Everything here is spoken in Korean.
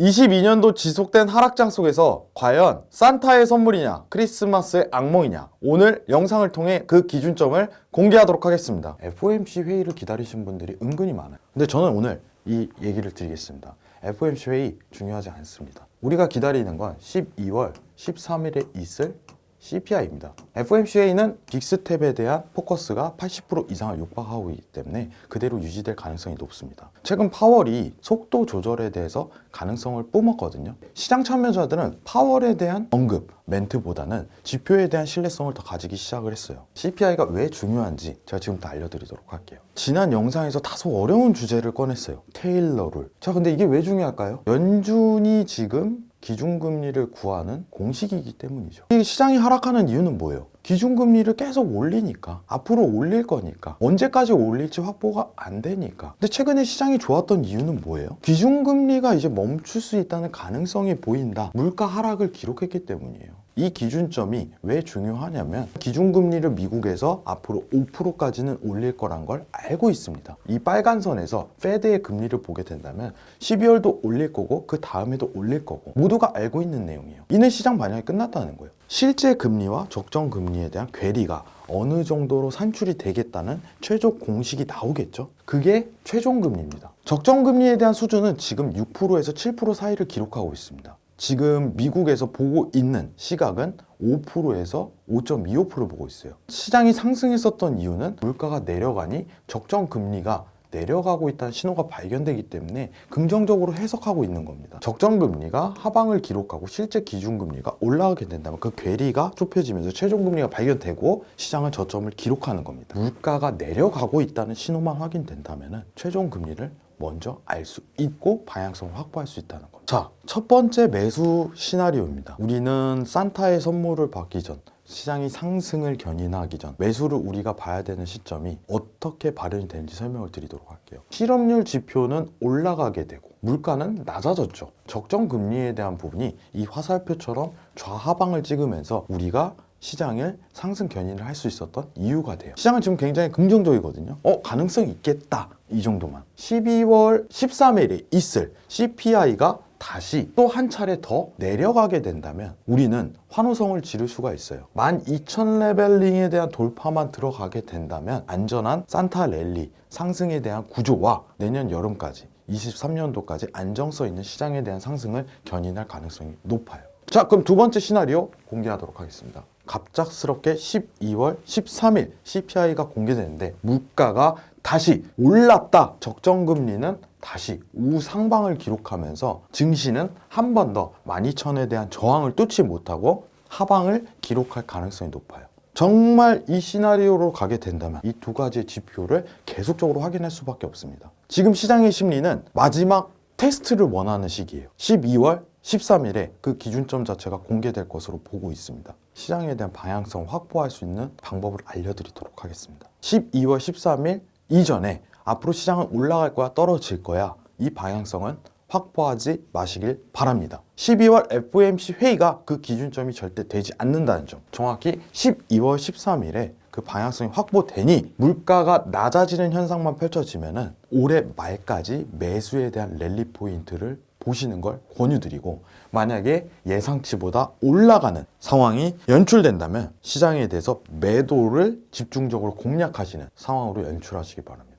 22년도 지속된 하락장 속에서 과연 산타의 선물이냐 크리스마스의 악몽이냐, 오늘 영상을 통해 그 기준점을 공개하도록 하겠습니다. FOMC 회의를 기다리신 분들이 은근히 많아요. 근데 저는 오늘 이 얘기를 드리겠습니다. FOMC 회의 중요하지 않습니다. 우리가 기다리는 건 12월 13일에 있을 CPI입니다. FOMC 회의는 빅스텝에 대한 포커스가 80% 이상을 육박하고 있기 때문에 그대로 유지될 가능성이 높습니다. 최근 파월이 속도 조절에 대해서 가능성을 뿜었거든요. 시장 참여자들은 파월에 대한 언급, 멘트보다는 지표에 대한 신뢰성을 더 가지기 시작을 했어요. CPI가 왜 중요한지 제가 지금부터 알려드리도록 할게요. 지난 영상에서 다소 어려운 주제를 꺼냈어요. 테일러 룰. 자, 근데 이게 왜 중요할까요? 연준이 지금 기준금리를 구하는 공식이기 때문이죠. 이 시장이 하락하는 이유는 뭐예요? 기준금리를 계속 올리니까, 앞으로 올릴 거니까, 언제까지 올릴지 확보가 안 되니까. 근데 최근에 시장이 좋았던 이유는 뭐예요? 기준금리가 이제 멈출 수 있다는 가능성이 보인다, 물가 하락을 기록했기 때문이에요. 이 기준점이 왜 중요하냐면 기준금리를 미국에서 앞으로 5%까지는 올릴 거란 걸 알고 있습니다. 이 빨간 선에서 페드의 금리를 보게 된다면 12월도 올릴 거고 그 다음에도 올릴 거고 모두가 알고 있는 내용이에요. 이는 시장 반영이 끝났다는 거예요. 실제 금리와 적정 금리에 대한 괴리가 어느 정도로 산출이 되겠다는 최종 공식이 나오겠죠. 그게 최종 금리입니다. 적정 금리에 대한 수준은 지금 6%에서 7% 사이를 기록하고 있습니다. 지금 미국에서 보고 있는 시각은 5%에서 5.25% 보고 있어요. 시장이 상승했었던 이유는 물가가 내려가니 적정 금리가 내려가고 있다는 신호가 발견되기 때문에 긍정적으로 해석하고 있는 겁니다. 적정 금리가 하방을 기록하고 실제 기준금리가 올라가게 된다면 그 괴리가 좁혀지면서 최종 금리가 발견되고 시장은 저점을 기록하는 겁니다. 물가가 내려가고 있다는 신호만 확인된다면 최종 금리를 먼저 알 수 있고 방향성을 확보할 수 있다는 겁니다. 자, 첫 번째 매수 시나리오입니다. 우리는 산타의 선물을 받기 전, 시장이 상승을 견인하기 전 매수를 우리가 봐야 되는 시점이 어떻게 발현이 되는지 설명을 드리도록 할게요. 실업률 지표는 올라가게 되고 물가는 낮아졌죠. 적정 금리에 대한 부분이 이 화살표처럼 좌하방을 찍으면서 우리가 시장을 상승 견인을 할 수 있었던 이유가 돼요. 시장은 지금 굉장히 긍정적이거든요. 가능성이 있겠다, 이 정도만. 12월 13일에 있을 CPI가 다시 또 한 차례 더 내려가게 된다면 우리는 환호성을 지를 수가 있어요. 12,000 레벨링에 대한 돌파만 들어가게 된다면 안전한 산타 랠리 상승에 대한 구조와 내년 여름까지 23년도까지 안정성 있는 시장에 대한 상승을 견인할 가능성이 높아요. 자, 그럼 두 번째 시나리오 공개하도록 하겠습니다. 갑작스럽게 12월 13일 CPI가 공개되는데 물가가 다시 올랐다. 적정금리는 다시 우상방을 기록하면서 증시는 한 번 더 12,000에 대한 저항을 뚫지 못하고 하방을 기록할 가능성이 높아요. 정말 이 시나리오로 가게 된다면 이 두 가지의 지표를 계속적으로 확인할 수밖에 없습니다. 지금 시장의 심리는 마지막 테스트를 원하는 시기예요. 12월 13일에 그 기준점 자체가 공개될 것으로 보고 있습니다. 시장에 대한 방향성 확보할 수 있는 방법을 알려드리도록 하겠습니다. 12월 13일 이전에 앞으로 시장은 올라갈 거야, 떨어질 거야, 이 방향성은 확보하지 마시길 바랍니다. 12월 FOMC 회의가 그 기준점이 절대 되지 않는다는 점, 정확히 12월 13일에 그 방향성이 확보되니 물가가 낮아지는 현상만 펼쳐지면은 올해 말까지 매수에 대한 랠리 포인트를 보시는 걸 권유드리고, 만약에 예상치보다 올라가는 상황이 연출된다면 시장에 대해서 매도를 집중적으로 공략하시는 상황으로 연출하시기 바랍니다.